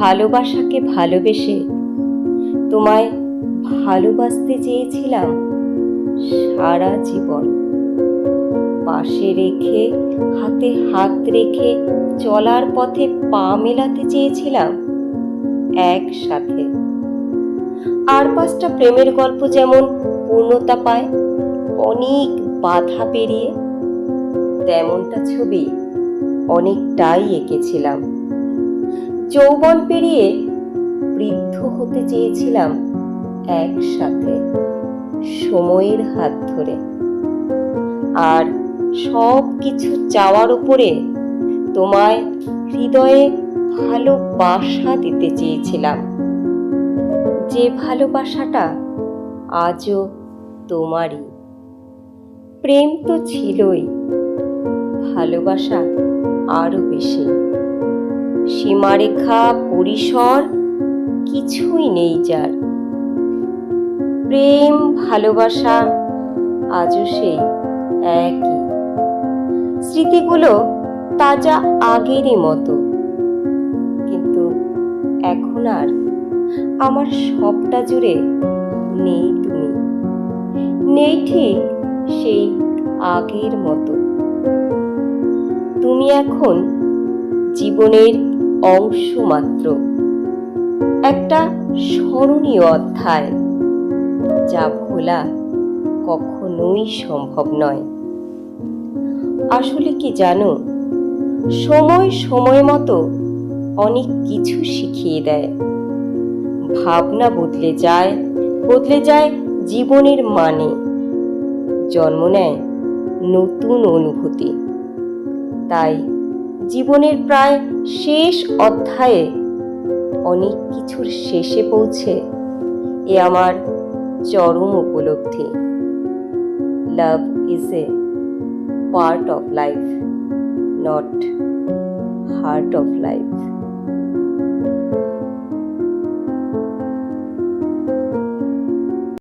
ভালোবাসাকে ভালোবেসে তোমায় ভালোবাসতে চেয়েছিলাম সারা জীবন। পাশে রেখে, হাতে হাত রেখে চলার পথে পা মেলাতে চেয়েছিলাম একসাথে। আর পাঁচটা প্রেমের গল্প যেমন পূর্ণতা পায় অনেক বাধা পেরিয়ে, তেমনটা ছবি অনেকটাই এঁকেছিলাম। যৌবন পেরিয়ে বৃদ্ধ হতে চেয়েছিলাম একসাথে, সময়ের হাত ধরে। আর সব কিছু চাওয়ার উপরে তোমায় হৃদয়ে ভালোবাসা দিতে চেয়েছিলাম, যে ভালোবাসাটা আজও তোমারই। প্রেম তো ছিলই, ভালোবাসা আরো বেশি। সীমারেখা পরিসর কিছুই নেই যার। প্রেম ভালোবাসা আজও সেই একই। স্মৃতিগুলো তাজা আগেরই মতো, কিন্তু এখন আর আমার সবটা জুড়ে নেই তুমি, নেই ঠিক সেই আগের মতো। তুমি এখন জীবনের অংশ মাত্র, একটা স্মরণীয় অধ্যায়, যা ভোলা কখনোই সম্ভব নয়। আসলে কি জানো, সময় সময় মতো অনেক কিছু শিখিয়ে দেয়। ভাবনা বদলে যায় জীবনের মানে, জন্ম নেয় নতুন অনুভূতি। তাই জীবনের প্রায় শেষ অধ্যায়ে অনেক কিছুর শেষে পৌঁছে এ আমার চরম উপলব্ধি। Love is a part of life, not heart of life.